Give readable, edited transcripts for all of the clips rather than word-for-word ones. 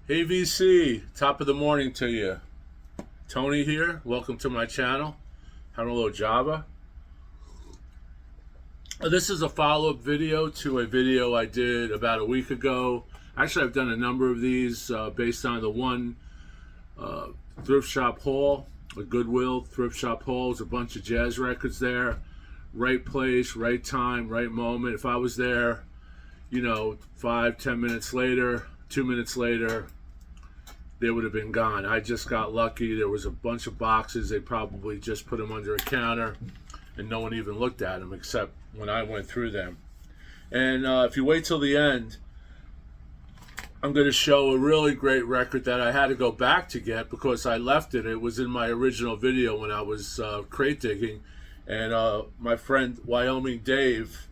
Hey VC, top of the morning to you. Tony here. Welcome to my channel. Having a little Java. This is a follow-up video to a video I did about a week ago. Actually, I've done a number of these based on the one thrift shop haul, a Goodwill thrift shop haul. There's a bunch of jazz records there. Right place, right time, right moment. If I was there, 5-10 minutes later, 2 minutes later, they would have been gone. I just got lucky. There was a bunch of boxes. They probably just put them under a counter and no one even looked at them except when I went through them. And if you wait till the end, I'm going to show a really great record that I had to go back to get because I left it. It was in my original video when I was crate digging. And my friend Wyoming Dave,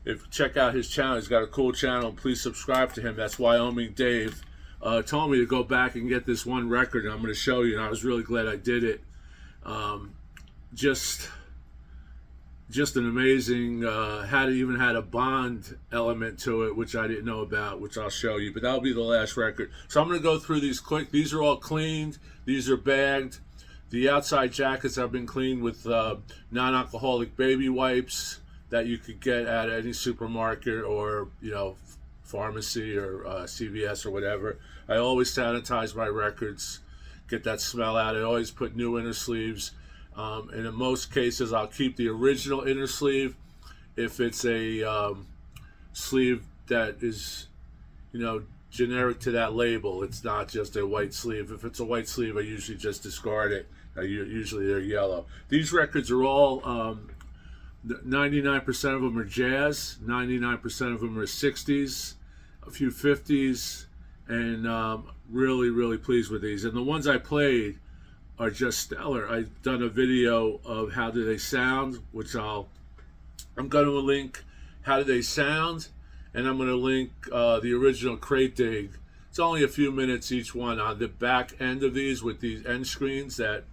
if you check out his channel, he's got a cool channel. Please subscribe to him. That's Wyoming Dave. Told me to go back and get this one record, and I'm going to show you, and I was really glad I did it. Just an amazing, even had a Bond element to it, which I didn't know about, which I'll show you, but that'll be the last record. So I'm going to go through these quick. These are all cleaned. These are bagged. The outside jackets have been cleaned with non-alcoholic baby wipes that you could get at any supermarket or, pharmacy or CVS or whatever. I always sanitize my records, get that smell out. I always put new inner sleeves. And in most cases, I'll keep the original inner sleeve if it's a sleeve that is, generic to that label. It's not just a white sleeve. If it's a white sleeve, I usually just discard it. Usually they're yellow. These records are all 99% of them are jazz, 99% of them are 60s, a few 50s, and really, really pleased with these. And the ones I played are just stellar. I've done a video of how do they sound, which I'm going to link how do they sound, and I'm going to link the original crate dig. It's only a few minutes each one on the back end of these with these end screens that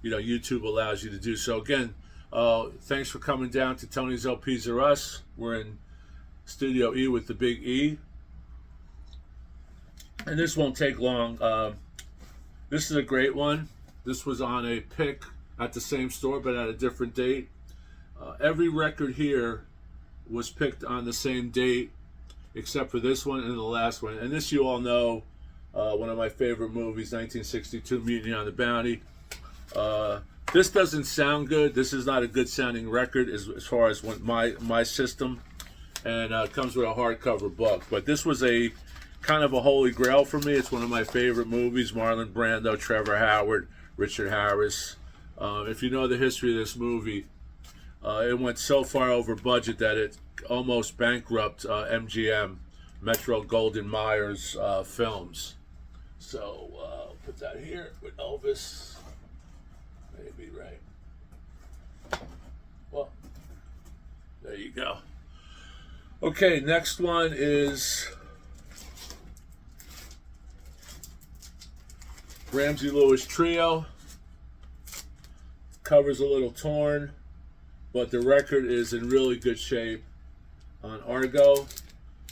YouTube allows you to do. So again, thanks for coming down to Tony's LPs Are Us. We're in Studio E with the big E. And this won't take long. This is a great one. This was on a pick at the same store, but at a different date. Every record here was picked on the same date, except for this one and the last one. And this you all know, one of my favorite movies, 1962, Mutiny on the Bounty. This doesn't sound good. This is not a good sounding record as far as my system, and it comes with a hardcover book. But this was a kind of a holy grail for me. It's one of my favorite movies. Marlon Brando, Trevor Howard, Richard Harris. If you know the history of this movie, it went so far over budget that it almost bankrupt MGM, Metro Goldwyn Mayer's films. So put that here with Elvis. Maybe right. Well, there you go. Okay, next one is Ramsey Lewis Trio. Cover's a little torn, but the record is in really good shape on Argo.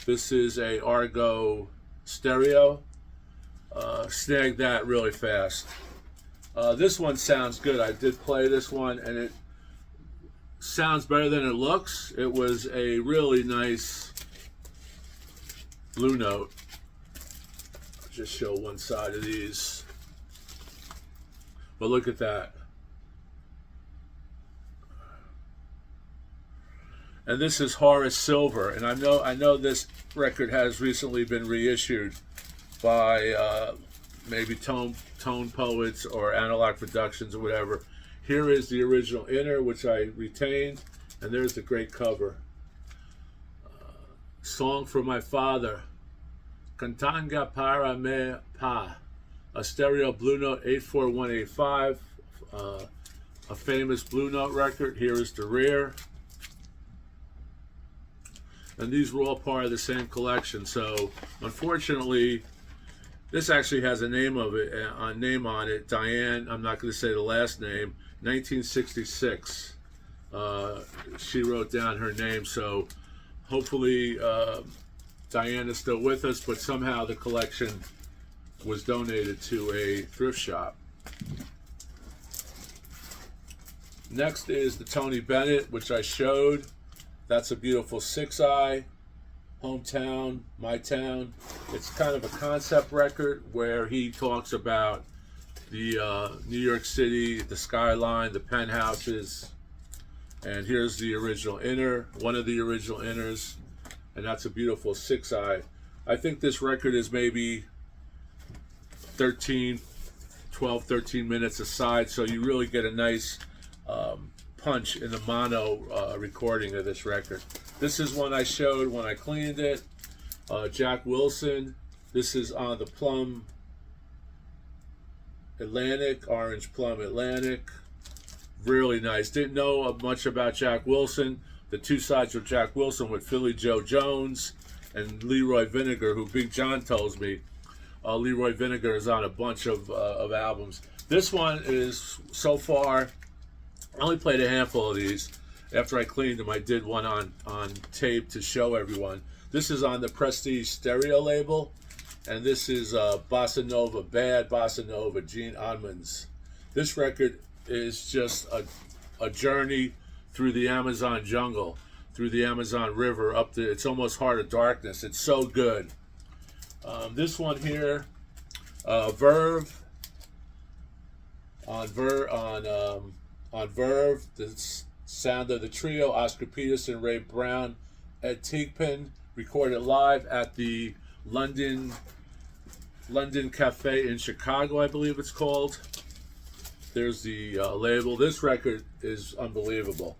This is a Argo stereo. Snagged that really fast. This one sounds good. I did play this one, and it sounds better than it looks. It was a really nice Blue Note. I'll just show one side of these. But look at that. And this is Horace Silver, and I know this record has recently been reissued by maybe Tone Poets or Analog Productions or whatever. Here is the original inner, which I retained, and there's the great cover. Song for My Father, Cantanga para me pa, a stereo Blue Note 84185, a famous Blue Note record. Here is the rear. And these were all part of the same collection. So unfortunately, this actually has a name on it. Diane, I'm not going to say the last name. 1966. She wrote down her name. So hopefully Diane is still with us, but somehow the collection was donated to a thrift shop. Next is the Tony Bennett, which I showed. That's a beautiful 6-eye, Hometown, My Town. It's kind of a concept record where he talks about the New York City, the skyline, the penthouses. And here's the original inner, one of the original inners. And that's a beautiful 6-eye. I think this record is maybe 12, 13 minutes aside, so you really get a nice punch in the mono recording of this record. This is one I showed when I cleaned it. Jack Wilson. This is on the Plum Atlantic, Orange Plum Atlantic. Really nice. Didn't know much about Jack Wilson. The two sides of Jack Wilson with Philly Joe Jones and Leroy Vinegar, who Big John tells me Leroy Vinegar is on a bunch of albums. This one is, so far, I only played a handful of these. After I cleaned them, I did one on tape to show everyone. This is on the Prestige Stereo label, and this is Bossa Nova, Bad Bossa Nova, Gene Ammons. This record is just a journey through the Amazon jungle, through the Amazon River, up to, it's almost Heart of Darkness. It's so good. This one here, Verve, on Verve, the sound of the trio, Oscar Peterson, Ray Brown, Ed Tiegman, recorded live at the London Cafe in Chicago, I believe it's called. There's the label. This record is unbelievable.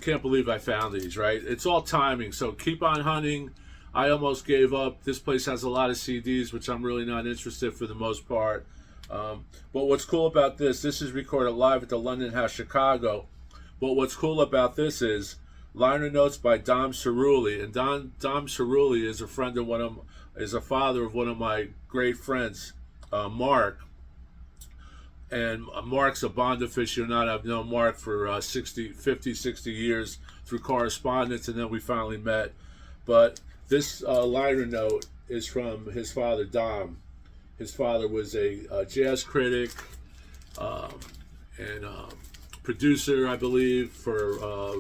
Can't believe I found these, right? It's all timing, so keep on hunting. I almost gave up. This place has a lot of CDs, which I'm really not interested for the most part. But what's cool about this is recorded live at the London House, Chicago. But what's cool about this is liner notes by Dom Cerulli. And Dom Cerulli is a friend of is a father of one of my great friends, Mark. And Mark's a Bond aficionado. I've known Mark for 50, 60 years through correspondence, and then we finally met. But this liner note is from his father, Dom. His father was a jazz critic and producer, I believe, for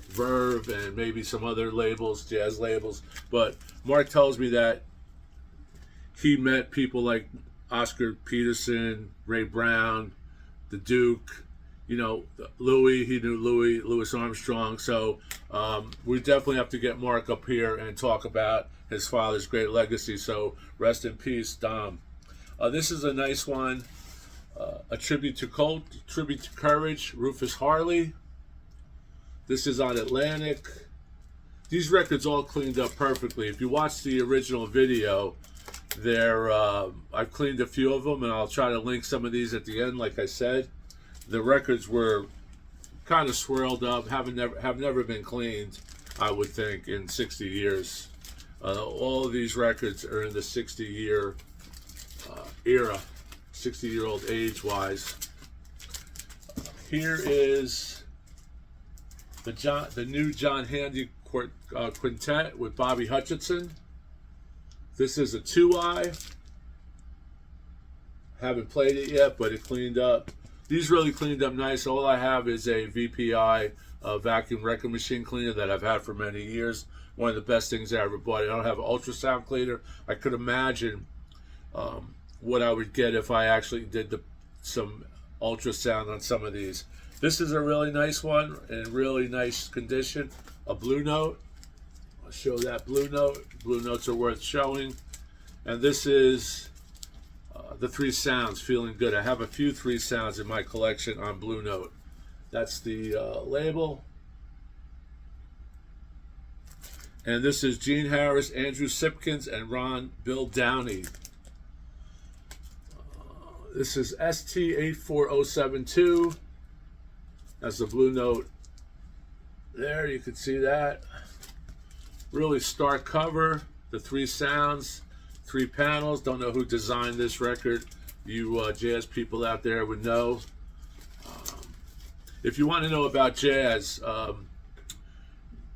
Verve and maybe some other labels, jazz labels. But Mark tells me that he met people like Oscar Peterson, Ray Brown, the Duke, you know, Louis. He knew Louis Armstrong. So we definitely have to get Mark up here and talk about his father's great legacy. So rest in peace, Dom. This is a nice one, a tribute to Courage, Rufus Harley. This is on Atlantic. These records all cleaned up perfectly. If you watch the original video, I've cleaned a few of them, and I'll try to link some of these at the end. Like I said, the records were kind of swirled up, have never been cleaned, I would think, in 60 years. All of these records are in the 60-year era, 60-year-old age-wise. Here is the new John Handy Quintet with Bobby Hutcherson. This is a 2-eye. Haven't played it yet, but it cleaned up. These really cleaned up nice. All I have is a VPI vacuum record machine cleaner that I've had for many years. One of the best things I ever bought. I don't have an ultrasound cleaner. I could imagine what I would get if I actually did some ultrasound on some of these. This is a really nice one in really nice condition. A Blue Note. I'll show that Blue Note. Blue Notes are worth showing. And this is the 3 Sounds, Feeling Good. I have a few 3 Sounds in my collection on Blue Note. That's the label. And this is Gene Harris, Andrew Sipkins, and Bill Downey. This is ST84072. That's the Blue Note. There, you can see that. Really stark cover. The 3 Sounds, 3 panels. Don't know who designed this record. You jazz people out there would know. If you want to know about jazz,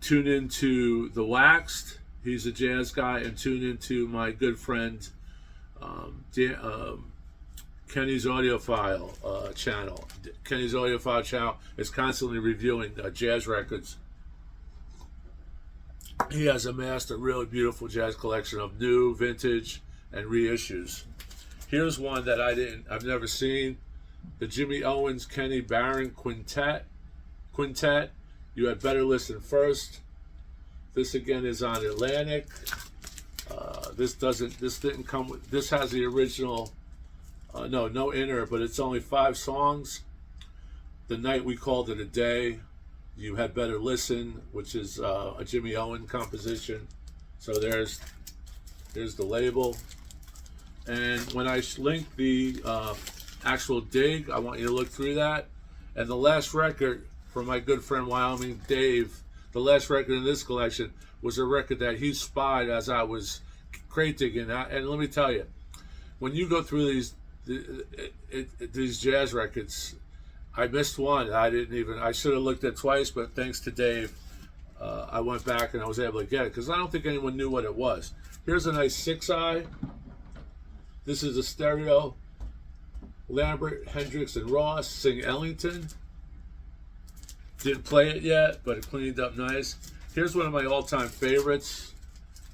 tune into The Waxed. He's a jazz guy. And tune into my good friend Kenny's Audiophile channel. Kenny's Audiophile channel is constantly reviewing jazz records. He has amassed a really beautiful jazz collection of new, vintage, and reissues. Here's one that I've never seen. The Jimmy Owens Kenny Barron Quintet. You had better listen first. This again is on Atlantic. This didn't come with, this has the original, no inner, but it's only 5 songs. The Night We Called It a Day, You Had Better Listen, which is a Jimmy Owen composition. So there's the label. And when I link the actual dig, I want you to look through that. And the last record from my good friend Wyoming Dave, the last record in this collection was a record that he spied as I was crate digging. And let me tell you, when you go through these jazz records, I missed one. I should have looked at twice, but thanks to Dave, I went back and I was able to get it because I don't think anyone knew what it was. Here's a nice 6-eye. This is a stereo. Lambert, Hendrix, and Ross sing Ellington. Didn't play it yet, but it cleaned up nice. Here's one of my all-time favorites.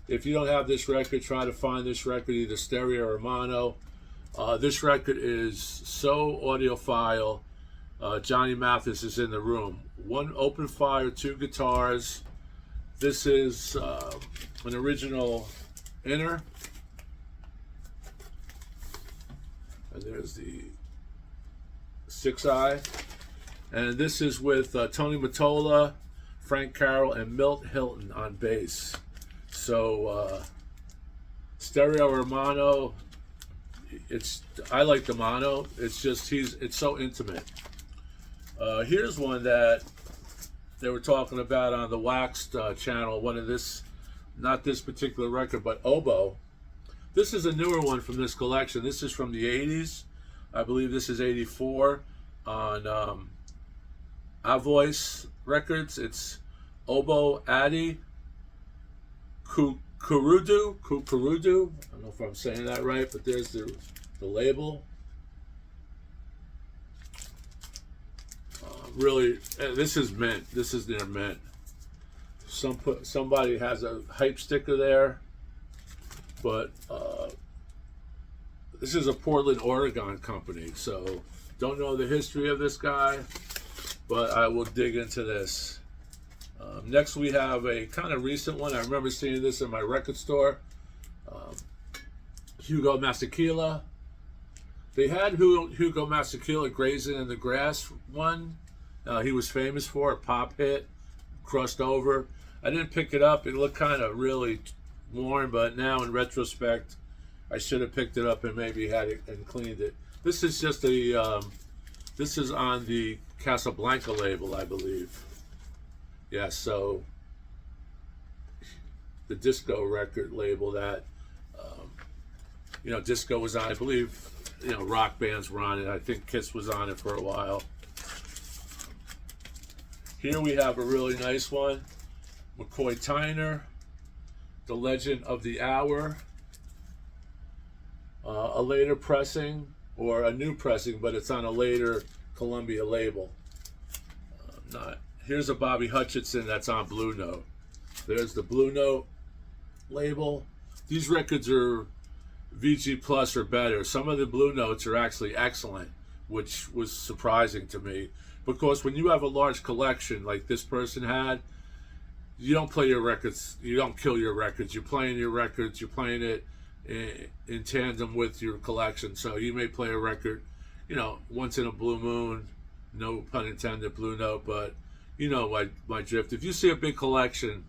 If you don't have this record, try to find this record, either stereo or mono. This record is so audiophile. Johnny Mathis is in the room. 1 open fire, 2 guitars. This is an original inner. And there's the 6-eye. And this is with Tony Mottola, Frank Carroll, and Milt Hilton on bass. So stereo or mono, I like the mono. It's just it's so intimate. Here's one that they were talking about on the Waxed channel. One of this, not this particular record, but Oboe. This is a newer one from this collection. This is from the 80s. I believe this is 84 on A Voice Records. It's Oboe Addy Kurudu. I don't know if I'm saying that right, but there's the label. Really, this is mint. This is their mint. Somebody has a hype sticker there, but this is a Portland, Oregon company. So don't know the history of this guy, but I will dig into this. Next we have a kind of recent one. I remember seeing this in my record store. Hugo Masekela. They had Hugo Masekela Grazing in the Grass one. He was famous for a pop hit, Crossed Over. I didn't pick it up. It looked kind of really worn, but now in retrospect, I should have picked it up and maybe had it and cleaned it. This is just this is on the Casablanca label, I believe. Yeah, so the disco record label that, disco was on, I believe, rock bands were on it. I think Kiss was on it for a while. Here we have a really nice one. McCoy Tyner, The Legend of the Hour. A later pressing, or a new pressing, but it's on a later Columbia label. Here's a Bobby Hutcherson that's on Blue Note. There's the Blue Note label. These records are VG Plus or better. Some of the Blue Notes are actually excellent, which was surprising to me. Because when you have a large collection like this person had, you don't play your records, you don't kill your records. You're playing your records, you're playing it in tandem with your collection. So you may play a record, once in a blue moon, no pun intended, Blue Note, but my drift. If you see a big collection,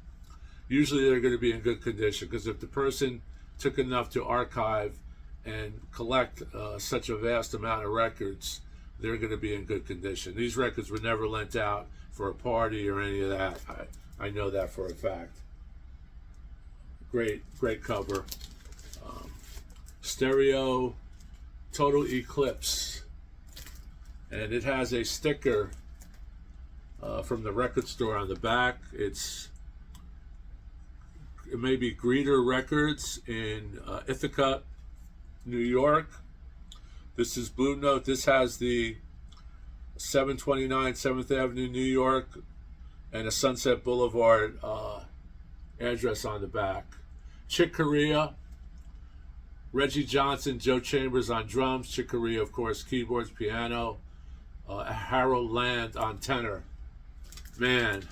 usually they're going to be in good condition, because if the person took enough to archive and collect such a vast amount of records, they're going to be in good condition. These records were never lent out for a party or any of that. I know that for a fact. Great cover. Stereo Total Eclipse. And it has a sticker from the record store on the back. It may be Greeter Records in Ithaca, New York. This is Blue Note. This has the 729 7th Avenue, New York, and a Sunset Boulevard address on the back. Chick Corea, Reggie Johnson, Joe Chambers on drums. Chick Corea, of course, keyboards, piano. Harold Land on tenor. Man,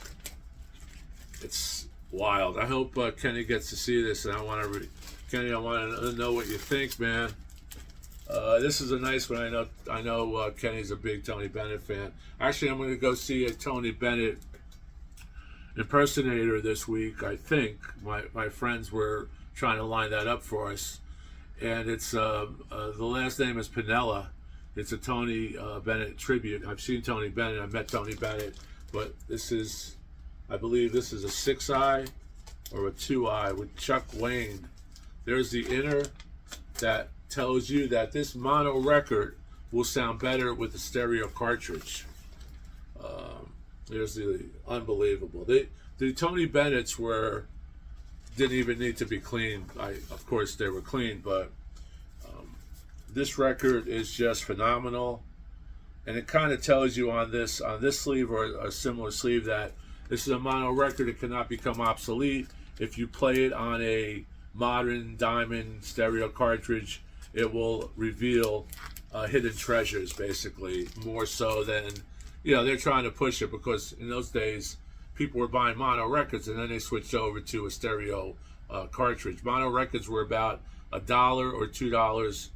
it's wild. I hope Kenny gets to see this, and Kenny, I want to know what you think, man. This is a nice one. I know Kenny's a big Tony Bennett fan. Actually, I'm going to go see a Tony Bennett impersonator this week. I think my friends were trying to line that up for us, and it's the last name is Pinella. It's a Tony Bennett tribute. I've seen Tony Bennett. I've met Tony Bennett, but this is, I believe, this is a 6i or a 2i with Chuck Wayne. There's the inner that tells you that this mono record will sound better with a stereo cartridge. There's the unbelievable. The Tony Bennetts didn't even need to be cleaned. Of course they were clean, but this record is just phenomenal, and it kind of tells you on this sleeve or a similar sleeve that this is a mono record. It cannot become obsolete if you play it on a modern diamond stereo cartridge. It will reveal hidden treasures, basically, more so than, they're trying to push it, because in those days people were buying mono records and then they switched over to a stereo cartridge. Mono records were about $1 or $2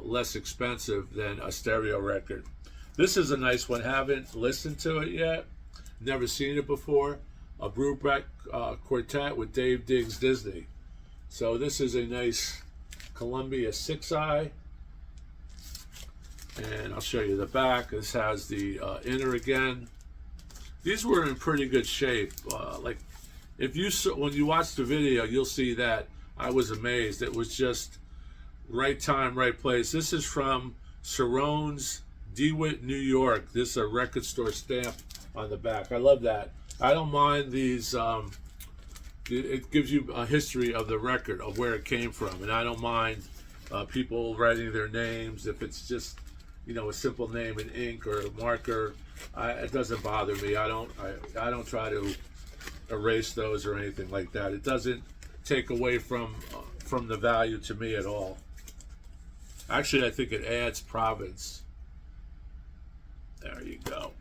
less expensive than a stereo record. This is a nice one. Haven't listened to it yet. Never seen it before. A Brubeck quartet with Dave Diggs Disney. So this is a nice Columbia 6i, and I'll show you the back. This has the inner again. These were in pretty good shape. Like, when you watch the video, you'll see that I was amazed. It was just right time, right place. This is from Cerrone's, DeWitt, New York. This is a record store stamp on the back. I love that. I don't mind these. It gives you a history of the record, of where it came from, and I don't mind people writing their names. If it's just, a simple name in ink or a marker, it doesn't bother me. I don't try to erase those or anything like that. It doesn't take away from the value to me at all. Actually, I think it adds province. There you go.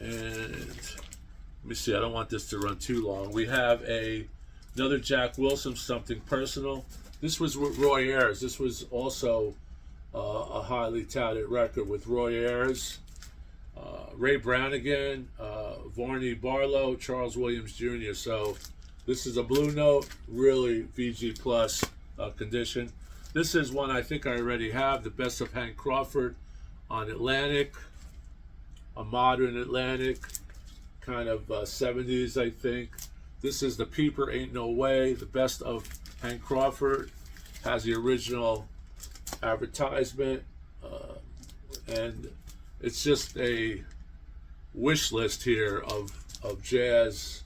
And let me see. I don't want this to run too long. We have another Jack Wilson, Something Personal. This was with Roy Ayers. This was also a highly touted record with Roy Ayers, Ray Branigan, Varney Barlow, Charles Williams Jr. So this is a Blue Note, really VG plus condition. This is one I think I already have, the Best of Hank Crawford on Atlantic, a modern Atlantic, kind of 70s, I think. This is the Peeper Ain't No Way, the Best of Hank Crawford. Has the original advertisement, and it's just a wish list here of jazz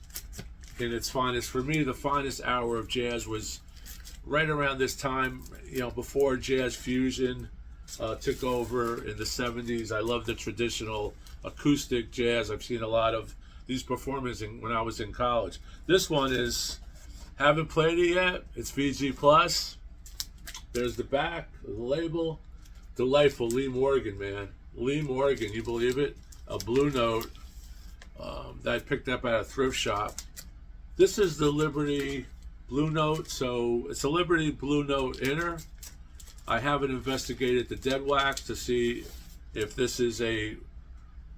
in its finest. For me, the finest hour of jazz was right around this time, before jazz fusion took over in the 70s. I love the traditional acoustic jazz. I've seen a lot of these performances when I was in college. This one is, haven't played it yet. It's VG plus. There's the back of the label. Delightful. Lee Morgan, man. Lee Morgan, you believe it? A Blue Note that I picked up at a thrift shop. This is the Liberty Blue Note. So it's a Liberty Blue Note inner. I haven't investigated the dead wax to see if this is a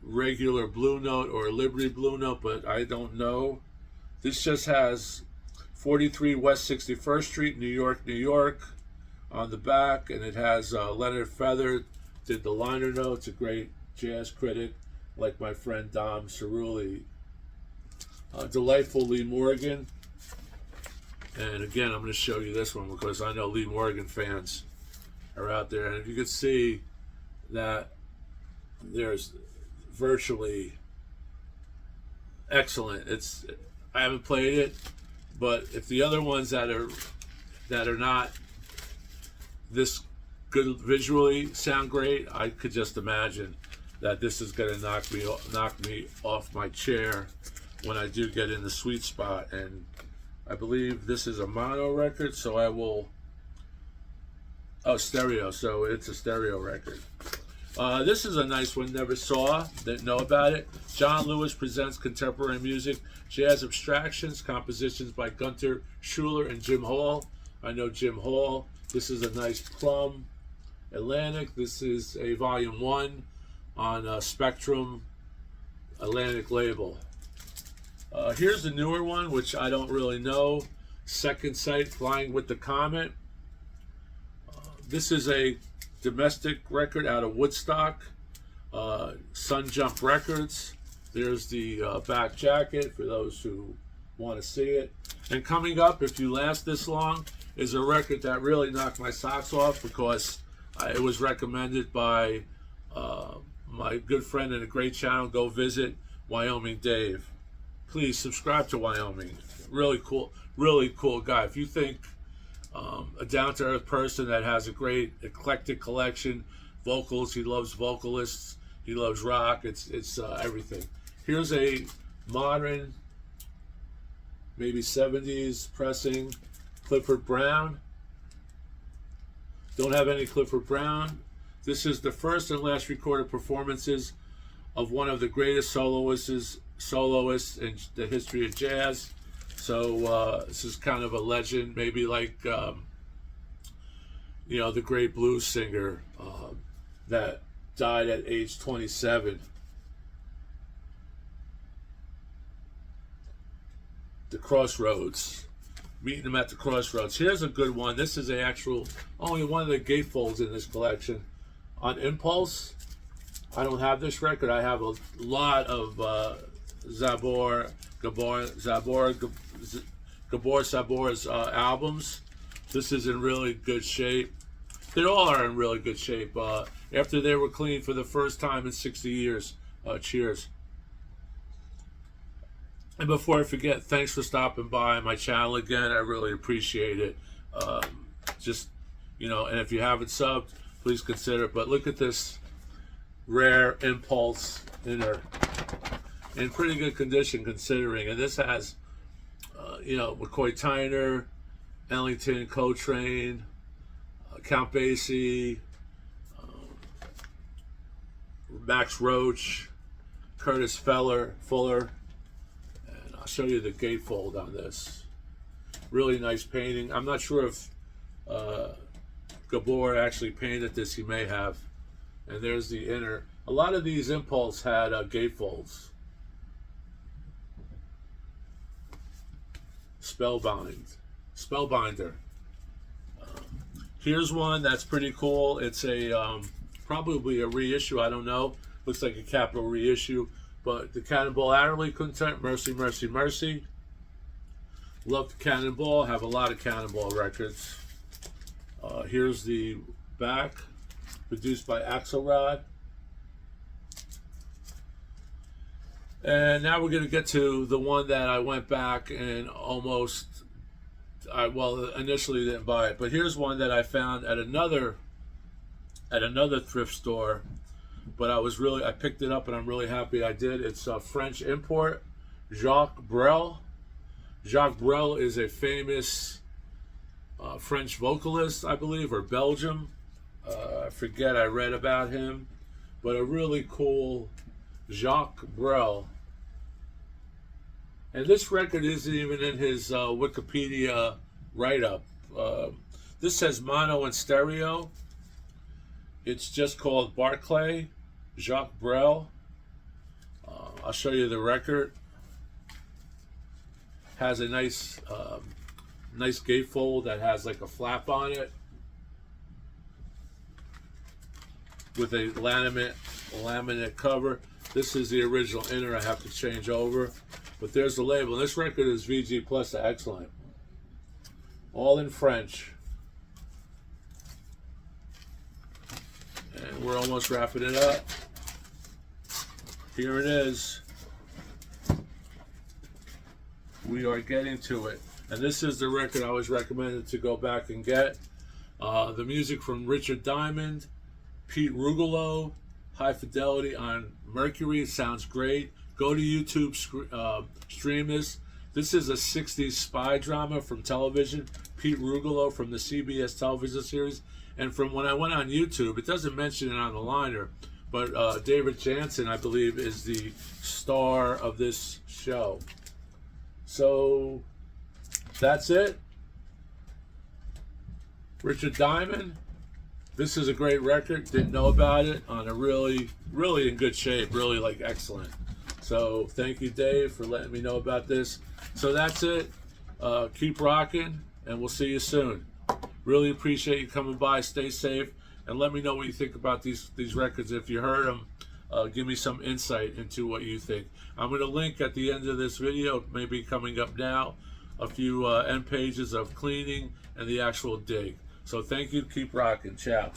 regular Blue Note or a Liberty Blue Note, but I don't know. This just has 43 West 61st Street, New York, New York on the back, and it has Leonard Feather did the liner notes, a great jazz critic like my friend Dom Cerulli. Delightful Lee Morgan. And again, I'm going to show you this one because I know Lee Morgan fans are out there, and if you could see that there's virtually excellent. I haven't played it, but if the other ones that are that are not this good visually sound great, I could just imagine that this is going to knock me off my chair when I do get in the sweet spot. And I believe this is a mono record, so I will. Oh, stereo. So it's a stereo record. This is a nice one. Never saw. Didn't know about it. John Lewis presents contemporary music, jazz abstractions, compositions by Gunter Schuller and Jim Hall. I know Jim Hall. This is a nice Plum Atlantic. This is a volume 1 on Spectrum Atlantic label. Here's the newer one, which I don't really know. Second Sight, Flying with the Comet. This is a domestic record out of Woodstock, Sun Jump Records. There's the back jacket for those who want to see it. And coming up, if you last this long, is a record that really knocked my socks off because it was recommended by my good friend and a great channel. Go visit Wyoming Dave. Please subscribe to Wyoming. Really cool guy. If you think a down-to-earth person that has a great eclectic collection, vocals, he loves vocalists, he loves rock, it's everything. Here's a modern, maybe 70s pressing, Clifford Brown. Don't have any Clifford Brown. This is the first and last recorded performances of one of the greatest soloists in the history of jazz. So this is kind of a legend, maybe like the great blues singer that died at age 27. The Crossroads. Meeting him at the Crossroads. Here's a good one. This is only one of the gatefolds in this collection. On Impulse. I don't have this record. I have a lot of Gabor Sabor's albums. This is in really good shape. They all are in really good shape. After they were cleaned for the first time in 60 years. Cheers. And before I forget, thanks for stopping by my channel again. I really appreciate it. And if you haven't subbed, please consider it. But look at this rare Impulse inner. In pretty good condition considering. And this has, McCoy Tyner, Ellington, Coltrane, Count Basie, Max Roach, Curtis Fuller. And I'll show you the gatefold on this. Really nice painting. I'm not sure if Gabor actually painted this. He may have. And there's the inner. A lot of these Impulse had gatefolds. Spellbinder. Here's one that's pretty cool. It's a probably a reissue. I don't know. Looks like a Capitol reissue. But the Cannonball Adderley Quintet, Mercy, Mercy, Mercy. Love the Cannonball. Have a lot of Cannonball records. Here's the back, produced by Axelrod. And now we're going to get to the one that I went back and initially didn't buy it. But here's one that I found at another thrift store. But I picked it up and I'm really happy I did. It's a French import, Jacques Brel. Jacques Brel is a famous French vocalist, I believe, or Belgium. I forget, I read about him. But a really cool Jacques Brel. And this record isn't even in his Wikipedia write-up. This says mono and stereo. It's just called Barclay, Jacques Brel. I'll show you the record. Has a nice gatefold that has like a flap on it with a laminate cover. This is the original inner. I have to change over, but there's the label. This record is VG Plus Excellent. All in French. And we're almost wrapping it up. Here it is. We are getting to it. And this is the record I was recommended to go back and get. The music from Richard Diamond, Pete Rugolo, High Fidelity on Mercury. It sounds great. Go to YouTube, stream this. This is a 60s spy drama from television. Pete Rugolo from the CBS television series. And from when I went on YouTube, it doesn't mention it on the liner, but David Jansen, I believe, is the star of this show. So that's it. Richard Diamond. This is a great record. Didn't know about it. On a really in good shape. Really excellent. So thank you, Dave, for letting me know about this. So that's it. Keep rocking, and we'll see you soon. Really appreciate you coming by. Stay safe, and let me know what you think about these records. If you heard them, give me some insight into what you think. I'm going to link at the end of this video, maybe coming up now, a few end pages of cleaning and the actual dig. So thank you. Keep rocking. Ciao.